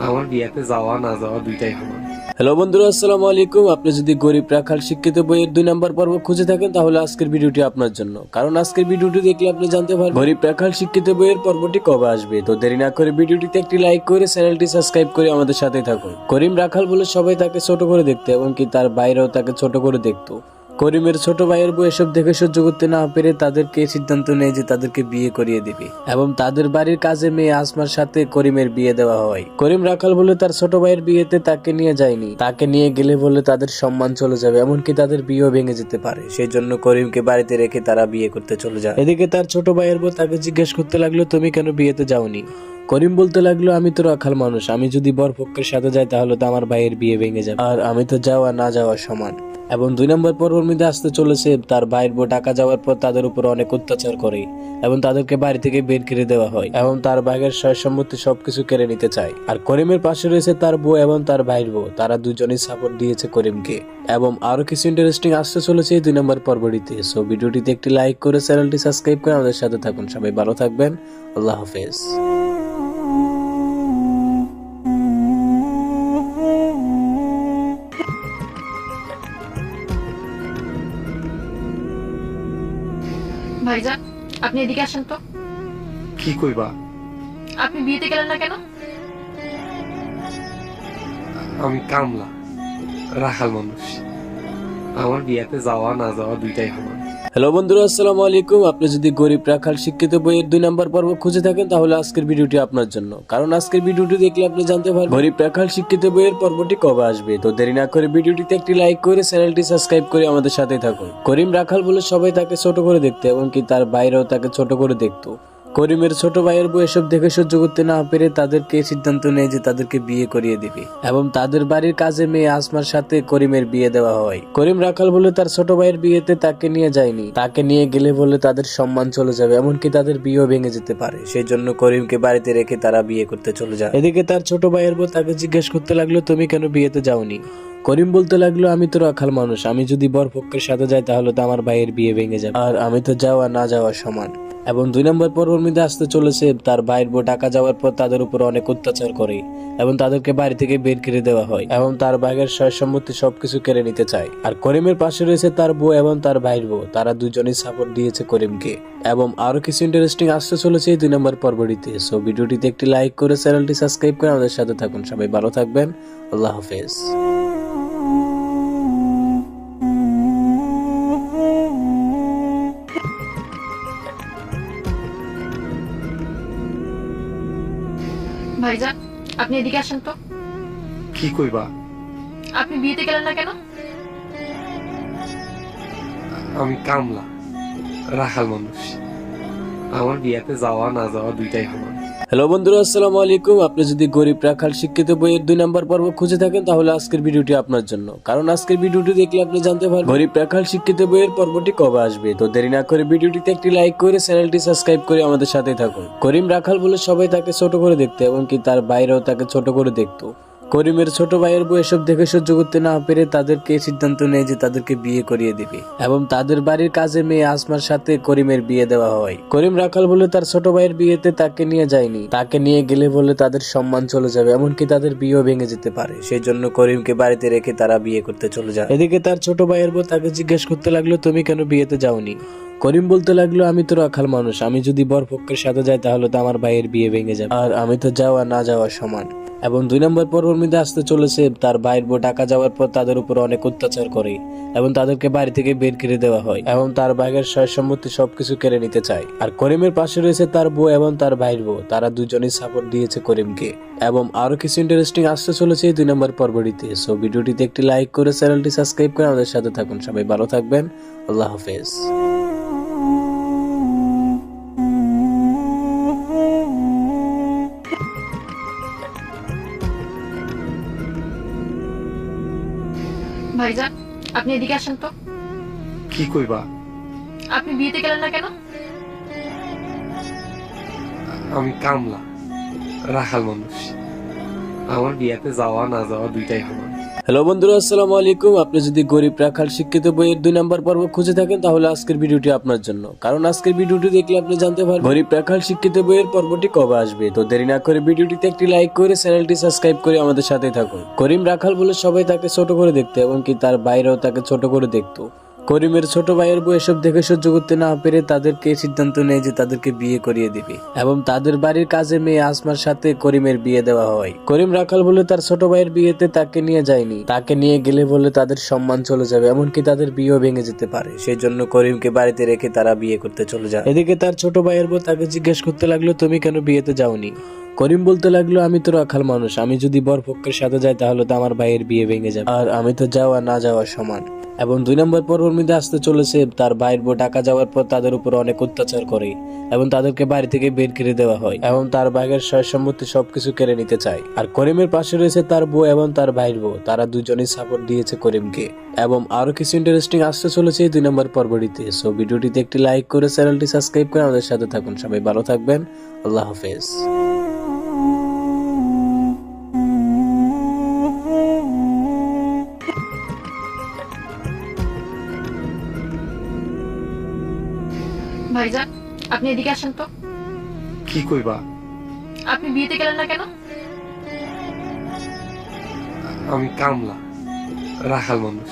আমার বিয়েতে যাওয়া না যাওয়া দুইটাই সমান। হ্যালো বন্ধুরা, আসসালামু আলাইকুম। আপনি যদি গরিব রাখাল শিক্ষিত বইয়ের 2 নম্বর পর্ব খুঁজে থাকেন তাহলে আজকের ভিডিওটি আপনার জন্য। কারণ আজকের ভিডিওটি দেখলে আপনি জানতে পারবেন গরিব রাখাল শিক্ষিত বইয়ের পর্বটি কবে আসবে। তো দেরি না করে ভিডিওটিতে একটি লাইক করে চ্যানেলটি সাবস্ক্রাইব করে আমাদের সাথেই থাকুন। করিম রাখাল বলে সবাই তাকে ছোট করে দেখতো এবং কি তার বাইরেও তাকে ছোট করে দেখতো। করিমের ছোট ভাইয়ের বউ এসব দেখে সহ্য করতে না পেরে তাদেরকে সিদ্ধান্ত নেয় যে তাদেরকে বিয়ে করিয়ে দিবে এবং তাদের বাড়ির কাজে মেয়ে আসমার সাথে করিমের বিয়ে দেওয়া হয়। করিম রাখাল বলে তার ছোট ভাইয়ের বিয়েতে তাকে নিয়ে যায়নি, তাকে নিয়ে গেলে বলে তাদের সম্মান চলে যাবে, এমনকি তাদের বিয়েও ভেঙে যেতে পারে। সেই জন্য করিমকে বাড়িতে রেখে তারা বিয়ে করতে চলে যায়। এদিকে তার ছোট ভাইয়ের বউ তাকে জিজ্ঞেস করতে লাগলো, তুমি কেন বিয়েতে যাওনি? করিম বলতে লাগলো, আমি তো রাখাল মানুষ, আমি যদি বরপক্ষের সাথে যাই তাহলে তো আমার ভাইয়ের বিয়ে ভেঙে যাবে, আর আমি তো যাওয়া না যাওয়া সমান। এবং 2 নম্বর পর্বের মধ্যে আসতে চলেছে তার ভাইয়ের বউ ঢাকা যাওয়ার পর তাদের উপর অনেক অত্যাচার করে এবং তাদেরকে বাড়ি থেকে বের করে দেওয়া হয় এবং তার ভাইয়ের সয় সম্পত্তি সবকিছু কেড়ে নিতে চায়। আর করিমের পাশে রয়েছে তার বউ এবং তার ভাইয়ের বউ, তারা দুজনেই সাপোর্ট দিয়েছে করিমকে। এবং আরো কিছু ইন্টারেস্টিং আসতে চলেছে এই 2 নম্বর পর্বটিতে। সো ভিডিওটিতে একটি লাইক করে চ্যানেলটি সাবস্ক্রাইব করে আমাদের সাথে থাকুন। সবাই ভালো থাকবেন, আল্লাহ হাফেজ। ভাইজান, আপনি এদিকে আসেন তো। কি কইবা? আপনি বিয়েতে গেলেন না কেন? আমি কামলা, রাখাল মানুষ। আমার বিয়েতে যাওয়া না যাওয়া দুইটাই সমান। হ্যালো বন্ধুরা, আসসালামু আলাইকুম। আপনি যদি গরিব রাখাল শিক্ষিত বইয়ের 2 নম্বর পর্ব খুঁজে থাকেন তাহলে আজকের ভিডিওটি আপনার জন্য। কারণ আজকের ভিডিওটি দেখলে আপনি জানতে পারবেন গরিব রাখাল শিক্ষিত বইয়ের পর্বটি কবে আসবে। তো দেরি না করে ভিডিওটিতে একটি লাইক করে চ্যানেলটি সাবস্ক্রাইব করে আমাদের সাথেই থাকুন। করিম রাখাল বলে সবাই তাকে ছোট করে দেখতো এবং কি তার বাইরেও তাকে ছোট করে দেখতো। করিমের ছোট ভাইয়ের বউ এসব দেখে সহ্য করতে না পেরে তাদেরকে সিদ্ধান্ত নেয় যে তাদেরকে বিয়ে করিয়ে দিবে এবং তাদের বাড়ির কাজে মেয়ে আসমার সাথে করিমের বিয়ে দেওয়া হয়। করিম রাখাল বলে তার ছোট ভাইয়ের বিয়েতে তাকে নিয়ে যায়নি, তাকে নিয়ে গেলে বলে তাদের সম্মান চলে যাবে, এমনকি তাদের বিয়েও ভেঙে যেতে পারে। সেই জন্য করিমকে বাড়িতে রেখে তারা বিয়ে করতে চলে যায়। এদিকে তার ছোট ভাইয়ের বউ তাকে জিজ্ঞেস করতে লাগলো, তুমি কেন বিয়েতে যাওনি? করিম বলতে লাগলো, আমি তো রাখাল মানুষ, আমি যদি বরপক্ষের সাথে যাই তাহলে তো আমার ভাইয়ের বিয়ে ভেঙে যাবে, আর আমি তো যাওয়া না যাওয়া সমান। এবং 2 নম্বর পর্বের মধ্যে আসতে চলেছে তার ভাইয়ের বউ ঢাকা যাওয়ার পর তাদের উপর অনেক অত্যাচার করে এবং তাদেরকে বাড়ি থেকে বের করে দেওয়া হয় এবং তার ভাইয়ের সয় সম্পত্তি সবকিছু কেড়ে নিতে চায়। আর করিমের পাশে রয়েছে তার বউ এবং তার ভাইয়ের বউ, তারা দুজনেই সাপোর্ট দিয়েছে করিমকে। এবং আরো কিছু ইন্টারেস্টিং আসতে চলেছে এই 2 নম্বর পর্বটিতে। সো ভিডিওটিতে একটি লাইক করে চ্যানেলটি সাবস্ক্রাইব করে আমাদের সাথে থাকুন। সবাই ভালো থাকবেন, আল্লাহ হাফেজ। ভাইজান, আপনি এদিকে আসেন তো। কি কইবা? আপনি বিয়েতে গেলেন না কেন? আমি কামলা, রাখাল মানুষ। আমার বিয়েতে যাওয়া না যাওয়া দুইটাই সমান। হ্যালো বন্ধুরা, আসসালামু আলাইকুম। আপনি যদি গরিব রাখাল শিক্ষিত বইয়ের 2 নম্বর পর্ব খুঁজে থাকেন তাহলে আজকের ভিডিওটি আপনার জন্য। কারণ আজকের ভিডিওটি দেখলে আপনি জানতে পারবেন গরিব রাখাল শিক্ষিত বইয়ের পর্বটি কবে আসবে। তো দেরি না করে ভিডিওটিতে একটি লাইক করে চ্যানেলটি সাবস্ক্রাইব করে আমাদের সাথে থাকুন। করিম রাখাল বলে সবাই তাকে ছোট করে দেখতো এবং কি তার বাইরেও তাকে ছোট করে দেখতো। করিমের ছোট ভাইয়ের বউ এসব দেখে সহ্য করতে না পেরে তাদেরকে সিদ্ধান্ত নেয় যে তাদেরকে বিয়ে করিয়ে দিবে এবং তাদের বাড়ির কাজে মেয়ে আসমার সাথে করিমের বিয়ে দেওয়া হয়। করিম রাখাল বলে তার ছোট ভাইয়ের বিয়েতে তাকে নিয়ে যায়নি, তাকে নিয়ে গেলে বলে তাদের সম্মান চলে যাবে, এমনকি তাদের বিয়েও ভেঙে যেতে পারে। সেই জন্য করিমকে বাড়িতে রেখে তারা বিয়ে করতে চলে যায়। এদিকে তার ছোট ভাইয়ের বউ তাকে জিজ্ঞেস করতে লাগলো, তুমি কেন বিয়েতে যাওনি? করিম বলতে লাগলো, আমি তো রাখাল মানুষ, আমি যদি বরপক্ষের সাথে যাই তাহলে তো আমার ভাইয়ের বিয়ে ভেঙে যাবে, আর আমি তো যাওয়া না যাওয়া সমান। এবং 2 নম্বর পর্বের মধ্যে আসতে চলেছে তার ভাইয়ের বউ টাকা যাওয়ার পর তাদের উপর অনেক অত্যাচার করে এবং তাদেরকে বাড়ি থেকে বের করে দেওয়া হয় এবং তার ভাইয়ের সয় সম্পত্তি সবকিছু কেড়ে নিতে চায়। আর করিমের পাশে রয়েছে তার বউ এবং তার ভাইয়ের বউ, তারা দুজনেই সাপোর্ট দিয়েছে করিমকে। এবং আরো কিছু ইন্টারেস্টিং আসতে চলেছে এই 2 নম্বর পর্বটিতে। সো ভিডিওটিতে একটি লাইক করে চ্যানেলটি সাবস্ক্রাইব করে আমাদের সাথে থাকুন। সবাই ভালো থাকবেন, আল্লাহ হাফেজ। ভাইজান, আপনি এদিকে আসেন তো। কি কইবা? আপনি বিয়েতে গেলেন না কেন? আমি কামলা, রাখাল মানুষ। আমার বিয়েতে যাওয়া না যাওয়া দুইটাই সমান। হ্যালো বন্ধুরা, আসসালামু আলাইকুম। আপনি যদি গরিব রাখাল শিক্ষিত বইয়ের 2 নম্বর পর্ব খুঁজে থাকেন তাহলে আজকের ভিডিওটি আপনার জন্য। কারণ আজকের ভিডিওটি দেখলে আপনি জানতে পারবেন গরিব রাখাল শিক্ষিত বইয়ের পর্বটি কবে আসবে। তো দেরি না করে ভিডিওটিতে একটি লাইক করে চ্যানেলটি সাবস্ক্রাইব করে আমাদের সাথে থাকুন। করিম রাখাল বলে সবাই তাকে ছোট করে দেখতো এবং কি তার বাইরেও তাকে ছোট করে দেখতো। করিমের ছোট ভাইয়ের বউ এসব দেখে সহ্য করতে না পেরে তাদেরকে সিদ্ধান্ত নেয় যে তাদেরকে বিয়ে করিয়ে দিবে এবং তাদের বাড়ির কাজে মেয়ে আসমার সাথে করিমের বিয়ে দেওয়া হয়। করিম রাখাল বলে তার ছোট ভাইয়ের বিয়েতে তাকে নিয়ে যায়নি, তাকে নিয়ে গেলে বলে তাদের সম্মান চলে যাবে, এমনকি তাদের বিয়েও ভেঙে যেতে পারে। সেই জন্য করিমকে বাড়িতে রেখে তারা বিয়ে করতে চলে যায়। এদিকে তার ছোট ভাইয়ের বউ তাকে জিজ্ঞেস করতে লাগলো, তুমি কেন বিয়েতে যাওনি? করিম বলতে লাগলো, আমি তো রাখাল মানুষ, আমি যদি বরপক্ষের সাথে যাই তাহলে তো আমার ভাইয়ের বিয়ে ভেঙে যাবে, আর আমি তো যাওয়া না যাওয়া সমান। এবং 2 নম্বর পর্বের মধ্যে আসতে চলেছে তার ভাইয়ের বউ টাকা যাওয়ার পর তাদের উপর অনেক অত্যাচার করে এবং তাদেরকে বাড়ি থেকে বের করে দেওয়া হয় এবং তার ভাইয়ের সয় সম্পত্তি সবকিছু কেড়ে নিতে চায়। আর করিমের পাশে রয়েছে তার বউ এবং তার ভাইয়ের বউ, তারা দুজনেই সাপোর্ট দিয়েছে করিমকে। এবং আরো কিছু ইন্টারেস্টিং আসতে চলেছে এই 2 নম্বর পর্বটিতে। সো ভিডিওটিতে একটি লাইক করে চ্যানেলটি সাবস্ক্রাইব করে আমাদের সাথে থাকুন। সবাই ভালো থাকবেন, আল্লাহ হাফেজ। ভাইজান, আপনি এদিকে আসেন তো। কি কইবা? আপনি বিয়েতে গেলেন না কেন? আমি কামলা, রাখাল মানুষ।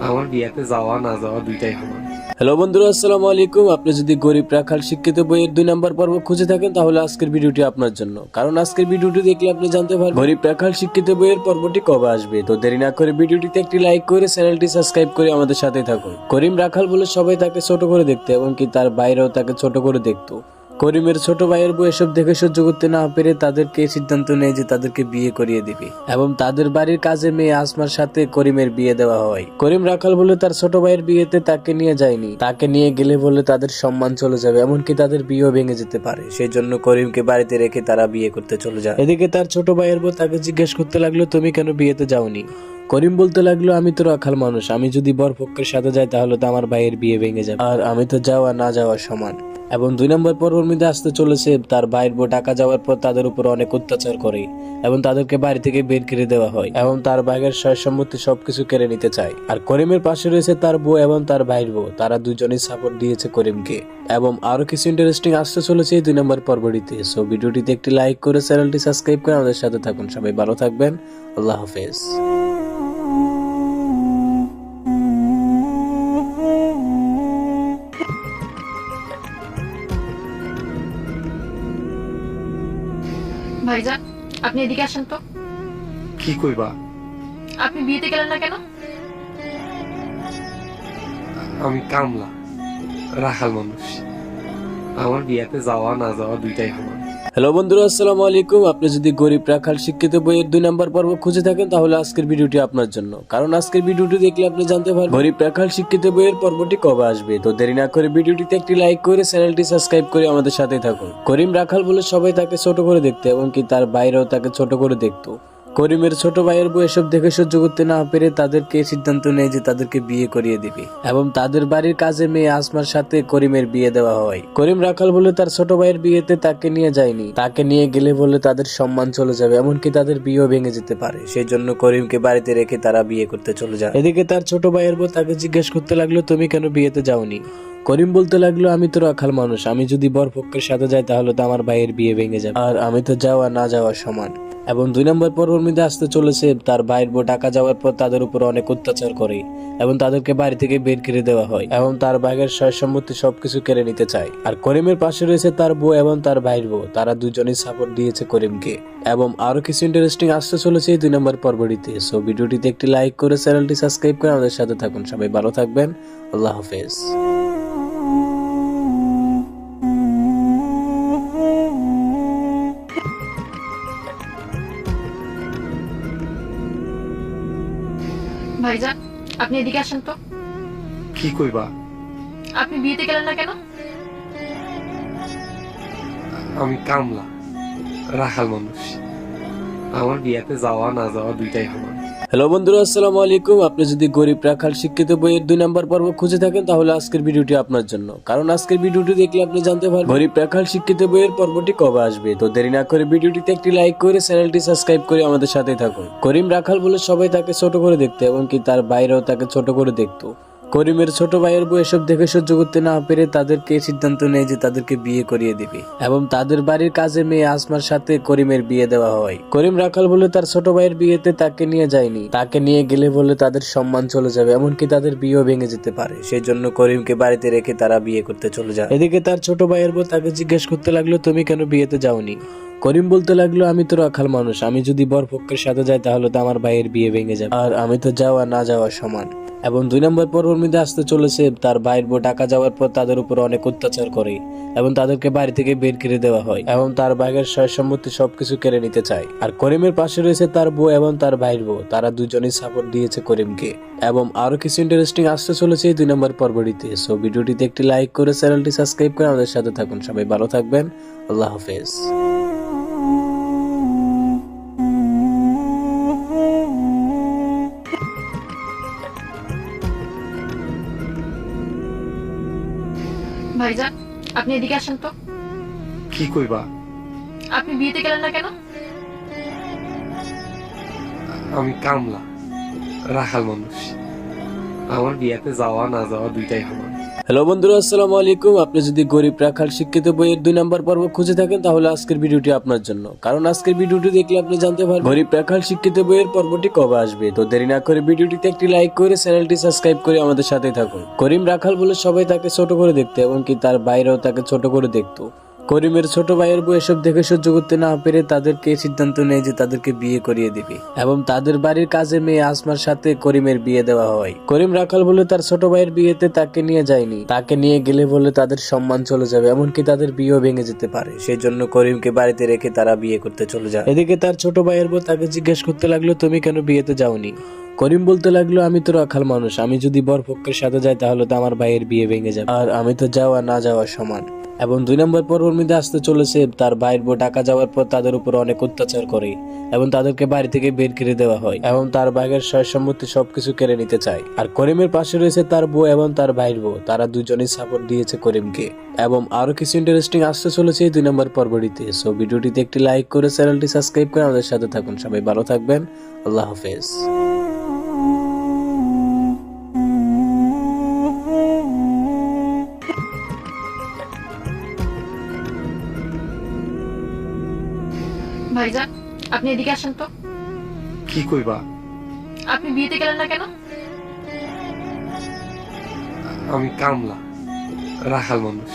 আমার বিয়েতে যাওয়া না যাওয়া দুইটাই সমান। হ্যালো বন্ধুরা, আসসালামু আলাইকুম। আপনি যদি গরিব রাখাল শিক্ষিত বইয়ের 2 নম্বর পর্ব খুঁজে থাকেন তাহলে আজকের ভিডিওটি আপনার জন্য। কারণ আজকের ভিডিওটি দেখলে আপনি জানতে পারবেন গরিব রাখাল শিক্ষিত বইয়ের পর্বটি কবে আসবে। তো দেরি না করে ভিডিওটিতে একটি লাইক করে চ্যানেলটি সাবস্ক্রাইব করে আমাদের সাথে থাকুন। করিম রাখাল বলে সবাই তাকে ছোট করে দেখতো এবং কি তার বাইরেও তাকে ছোট করে দেখতো। করিমের ছোট ভাইয়ের বউ এসব দেখে সহ্য করতে না পেরে তাদেরকে সিদ্ধান্ত নেয় যে তাদেরকে বিয়ে করিয়ে দিবে এবং তাদের বাড়ির কাজে মেয়ে আসমার সাথে করিমের বিয়ে দেওয়া হয়। করিম রাখাল বলে তার ছোট ভাইয়ের বিয়েতে তাকে নিয়ে যায়নি, তাকে নিয়ে গেলে বলে তাদের সম্মান চলে যাবে, এমনকি তাদের বিয়েও ভেঙে যেতে পারে। সেই জন্য করিমকে বাড়িতে রেখে তারা বিয়ে করতে চলে যায়। এদিকে তার ছোট ভাইয়ের বউ তাকে জিজ্ঞেস করতে লাগলো, তুমি কেন বিয়েতে যাওনি? করিম বলতে লাগলো, আমি তো রাখাল মানুষ, আমি যদি বরপক্ষের সাথে যাই তাহলে তো আমার ভাইয়ের বিয়ে ভেঙে যাবে, আর আমি তো যাওয়া না যাওয়া সমান। এবং 2 নম্বর পর্বের মধ্যে আসতে চলেছে তার ভাইয়ের বউ টাকা যাওয়ার পর তাদের উপর অনেক অত্যাচার করে এবং তাদেরকে বাড়ি থেকে বের করে দেওয়া হয় এবং তার ভাইয়ের সয় সম্পত্তি সবকিছু কেড়ে নিতে চায়। আর করিমের পাশে রয়েছে তার বউ এবং তার ভাইয়ের বউ, তারা দুজনেই সাপোর্ট দিয়েছে করিমকে। এবং আরো কিছু ইন্টারেস্টিং আসতে চলেছে এই 2 নম্বর পর্বটিতে। সো ভিডিওটিতে একটি লাইক করে চ্যানেলটি সাবস্ক্রাইব করে আমাদের সাথে থাকুন। সবাই ভালো থাকবেন, আল্লাহ হাফেজ। ভাইজান, আপনি এদিকে আসেন তো। কি কইবা? আপনি বিয়েতে গেলেন না কেন? আমি কামলা, রাখাল মানুষ। আমার বিয়েতে যাওয়া না যাওয়া দুইটাই সমান। হ্যালো বন্ধুরা, আসসালামু আলাইকুম। আপনি যদি গরিব রাখাল শিক্ষিত বইয়ের 2 নম্বর পর্ব খুঁজে থাকেন তাহলে আজকের ভিডিওটি আপনার জন্য। কারণ আজকের ভিডিওটি দেখলে আপনি জানতে পারবেন গরিব রাখাল শিক্ষিত বইয়ের পর্বটি কবে আসবে। তো দেরি না করে ভিডিওটিতে একটি লাইক করে চ্যানেলটি সাবস্ক্রাইব করে আমাদের সাথেই থাকুন। করিম রাখাল বলে সবাই তাকে ছোট করে দেখতো এবং কি তার বাইরেও তাকে ছোট করে দেখতো। করিমের ছোট ভাইয়ের বউ এসব দেখে সহ্য করতে না পেরে তাদেরকে সিদ্ধান্ত নেয় যে তাদেরকে বিয়ে করিয়ে দিবে এবং তাদের বাড়ির কাজে মেয়ে আসমার সাথে করিমের বিয়ে দেওয়া হয়। করিম রাখাল বলে তার ছোট ভাইয়ের বিয়েতে তাকে নিয়ে যায়নি, তাকে নিয়ে গেলে বলে তাদের সম্মান চলে যাবে, এমনকি তাদের বিয়েও ভেঙে যেতে পারে। সেই জন্য করিমকে বাড়িতে রেখে তারা বিয়ে করতে চলে যায়। এদিকে তার ছোট ভাইয়ের বউ তাকে জিজ্ঞেস করতে লাগলো, তুমি কেন বিয়েতে যাওনি? করিম বলতে লাগলো, আমি তো রাখাল মানুষ, আমি যদি বরপক্ষের সাথে যাই তাহলে তো আমার ভাইয়ের বিয়ে ভেঙে যাবে, আর আমি তো যাওয়া না যাওয়া সমান। এবং 2 নম্বর পর্বের মধ্যে আসতে চলেছে তার ভাইয়ের বউ টাকা যাওয়ার পর তাদের উপর অনেক অত্যাচার করে এবং তাদেরকে বাড়ি থেকে বের করে দেওয়া হয় এবং তার ভাইয়ের সয় সম্পত্তি সবকিছু কেড়ে নিতে চায়। আর করিমের পাশে রয়েছে তার বউ এবং তার ভাইয়ের বউ, তারা দুজনেই সাপোর্ট দিয়েছে করিমকে। এবং আরো কিছু ইন্টারেস্টিং আসতে চলেছে এই 2 নম্বর পর্বটিতে। সো ভিডিওটিতে একটি লাইক করে চ্যানেলটি সাবস্ক্রাইব করে আমাদের সাথে থাকুন। সবাই ভালো থাকবেন, আল্লাহ হাফেজ। ভাইজান, আপনি এদিকে আসেন তো। কি কইবা? আপনি বিয়েতে গেলেন না কেন? আমি কামলা, রাখাল মানুষ। আমার বিয়েতে যাওয়া না যাওয়া দুইটাই সমান। হ্যালো বন্ধুরা, আসসালামু আলাইকুম। আপনি যদি গরিব রাখাল শিক্ষিত বইয়ের 2 নম্বর পর্ব খুঁজে থাকেন তাহলে আজকের ভিডিওটি আপনার জন্য। কারণ আজকের ভিডিওটি দেখলে আপনি জানতে পারবেন গরিব রাখাল শিক্ষিত বইয়ের পর্বটি কবে আসবে। তো দেরি না করে ভিডিওটিতে একটি লাইক করে চ্যানেলটি সাবস্ক্রাইব করে আমাদের সাথেই থাকুন। করিম রাখাল বলে সবাই তাকে ছোট করে দেখতো এবং কি তার বাইরেও তাকে ছোট করে দেখতো। করিমের ছোট ভাইয়ের বউ এসব দেখে সহ্য করতে না পেরে তাদেরকে সিদ্ধান্ত নেয় যে তাদেরকে বিয়ে করিয়ে দিবে এবং তাদের বাড়ির কাজে মেয়ে আসমার সাথে করিমের বিয়ে দেওয়া হয়। করিম রাখাল বলে তার ছোট ভাইয়ের বিয়েতে তাকে নিয়ে যায়নি, তাকে নিয়ে গেলে বলে তাদের সম্মান চলে যাবে, এমনকি তাদের বিয়েও ভেঙে যেতে পারে। সেই জন্য করিমকে বাড়িতে রেখে তারা বিয়ে করতে চলে যায়। এদিকে তার ছোট ভাইয়ের বউ তাকে জিজ্ঞেস করতে লাগলো, তুমি কেন বিয়েতে যাওনি? করিম বলতে লাগলো, আমি তো রাখাল মানুষ, আমি যদি বরপক্ষের সাথে যাই তাহলে তো আমার ভাইয়ের বিয়ে ভেঙে যাবে, আর আমি তো যাওয়া না যাওয়া সমান। এবং 2 নম্বর পর্বের মধ্যে আসতে চলেছে তার ভাইয়ের বউ টাকা যাওয়ার পর তাদের উপর অনেক অত্যাচার করে এবং তাদেরকে বাড়ি থেকে বের করে দেওয়া হয় এবং তার ভাইয়ের সয় সম্পত্তি সবকিছু কেড়ে নিতে চায়। আর করিমের পাশে রয়েছে তার বউ এবং তার ভাইয়ের বউ, তারা দুজনেই সাপোর্ট দিয়েছে করিমকে। এবং আরো কিছু ইন্টারেস্টিং আসতে চলেছে এই 2 নম্বর পর্বটিতে। সো ভিডিওটিতে একটি লাইক করে চ্যানেলটি সাবস্ক্রাইব করে আমাদের সাথে থাকুন। সবাই ভালো থাকবেন, আল্লাহ হাফেজ। ভাইজান, আপনি এদিকে আসেন তো। কি কইবা? আপনি বিয়েতে গেলেন না কেন? আমি কামলা, রাখাল মানুষ। আমার বিয়েতে যাওয়া না যাওয়া দুইটাই সমান। হ্যালো বন্ধুরা, আসসালামু আলাইকুম। আপনি যদি গরিব রাখাল শিক্ষিত বইয়ের 2 নম্বর পর্ব খুঁজে থাকেন তাহলে আজকের ভিডিওটি আপনার জন্য। কারণ আজকের ভিডিওটি দেখলে আপনি জানতে পারবেন গরিব রাখাল শিক্ষিত বইয়ের পর্বটি কবে আসবে। তো দেরি না করে ভিডিওটিতে একটি লাইক করে চ্যানেলটি সাবস্ক্রাইব করে আমাদের সাথেই থাকুন। করিম রাখাল বলে সবাই তাকে ছোট করে দেখতো এবং কি তার বাইরেও তাকে ছোট করে দেখতো। করিমের ছোট ভাইয়ের বউ এসব দেখে সহ্য করতে না পেরে তাদেরকে সিদ্ধান্ত নেয় যে তাদেরকে বিয়ে করিয়ে দিবে এবং তাদের বাড়ির কাজে মেয়ে আসমার সাথে করিমের বিয়ে দেওয়া হয়। করিম রাখাল বলে তার ছোট ভাইয়ের বিয়েতে তাকে নিয়ে যায়নি, তাকে নিয়ে গেলে বলে তাদের সম্মান চলে যাবে, এমনকি তাদের বিয়েও ভেঙে যেতে পারে। সেই জন্য করিমকে বাড়িতে রেখে তারা বিয়ে করতে চলে যায়। এদিকে তার ছোট ভাইয়ের বউ তাকে জিজ্ঞেস করতে লাগলো, তুমি কেন বিয়েতে যাওনি? করিম বলতে লাগলো, আমি তো রাখাল মানুষ, আমি যদি বরপক্ষের সাথে যাই তাহলে তো আমার ভাইয়ের বিয়ে ভেঙে যাবে, আর আমি তো যাওয়া না যাওয়া সমান। এবং 2 নম্বর পর্বের মধ্যে আসতে চলেছে তার ভাইয়ের বউ টাকা যাওয়ার পর তাদের উপর অনেক অত্যাচার করে এবং তাদেরকে বাড়ি থেকে বের করে দেওয়া হয় এবং তার ভাইয়ের সয় সম্পত্তি সবকিছু কেড়ে নিতে চায়। আর করিমের পাশে রয়েছে তার বউ এবং তার ভাইয়ের বউ, তারা দুজনেই সাপোর্ট দিয়েছে করিমকে। এবং আরো কিছু ইন্টারেস্টিং আসতে চলেছে এই 2 নম্বর পর্বটিতে। সো ভিডিওটিতে একটি লাইক করে চ্যানেলটি সাবস্ক্রাইব করে আমাদের সাথে থাকুন। সবাই ভালো থাকবেন, আল্লাহ হাফেজ। ভাইজান, আপনি এদিকে আসেন তো। কি কইবা? আপনি বিয়েতে গেলেন না কেন? আমি কামলা, রাখাল মানুষ।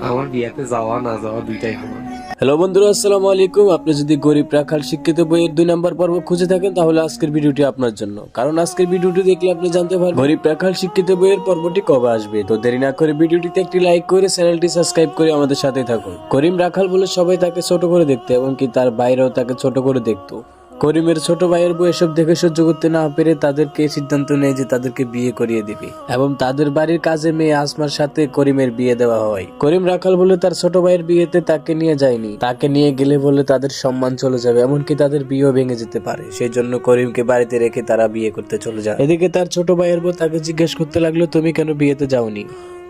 আমার বিয়েতে যাওয়া না যাওয়া দুইটাই সমান। হ্যালো বন্ধুরা, আসসালামু আলাইকুম। আপনি যদি গরিব রাখাল শিক্ষিত বইয়ের 2 নম্বর পর্ব খুঁজে থাকেন তাহলে আজকের ভিডিওটি আপনার জন্য। কারণ আজকের ভিডিওটি দেখলে আপনি জানতে পারবেন গরিব রাখাল শিক্ষিত বইয়ের পর্বটি কবে আসবে। তো দেরি না করে ভিডিওটিতে একটি লাইক করে চ্যানেলটি সাবস্ক্রাইব করে আমাদের সাথে থাকুন। করিম রাখাল বলে সবাই তাকে ছোট করে দেখতো এবং কি তার বাইরেও তাকে ছোট করে দেখতো। করিমের ছোট ভাইয়ের বউ এসব দেখে সহ্য করতে না পেরে তাদেরকে সিদ্ধান্ত নেয় যে তাদেরকে বিয়ে করিয়ে দিবে এবং তাদের বাড়ির কাজে মেয়ে আসমার সাথে করিমের বিয়ে দেওয়া হয়। করিম রাখাল বলে তার ছোট ভাইয়ের বিয়েতে তাকে নিয়ে যায়নি, তাকে নিয়ে গেলে বলে তাদের সম্মান চলে যাবে, এমনকি তাদের বিয়েও ভেঙে যেতে পারে। সেই জন্য করিমকে বাড়িতে রেখে তারা বিয়ে করতে চলে যায়। এদিকে তার ছোট ভাইয়ের বউ তাকে জিজ্ঞেস করতে লাগলো, তুমি কেন বিয়েতে যাওনি?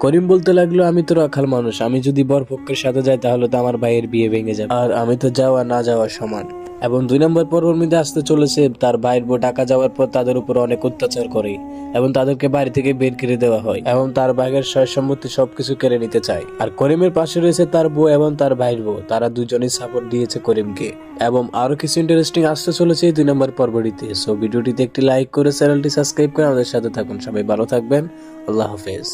করিম বলতে লাগলো, আমি তো রাখাল মানুষ, আমি যদি বরপক্ষের সাথে যাই তাহলে তো আমার ভাইয়ের বিয়ে ভেঙে যাবে, আর আমি তো যাওয়া না যাওয়া সমান। এবং 2 নম্বর পর্বের মধ্যে আসতে চলেছে তার ভাইয়ের বউ টাকা যাওয়ার পর তাদের উপর অনেক অত্যাচার করে এবং তাদেরকে বাড়ি থেকে বের করে দেওয়া হয় এবং তার ভাইয়ের সয় সম্পত্তি সবকিছু কেড়ে নিতে চায়। আর করিমের পাশে রয়েছে তার বউ এবং তার ভাইয়ের বউ, তারা দুজনেই সাপোর্ট দিয়েছে করিমকে। এবং আরো কিছু ইন্টারেস্টিং আসতে চলেছে এই 2 নম্বর পর্বটিতে। সো ভিডিওটিতে একটি লাইক করে চ্যানেলটি সাবস্ক্রাইব করে আমাদের সাথে থাকুন। সবাই ভালো থাকবেন, আল্লাহ হাফেজ।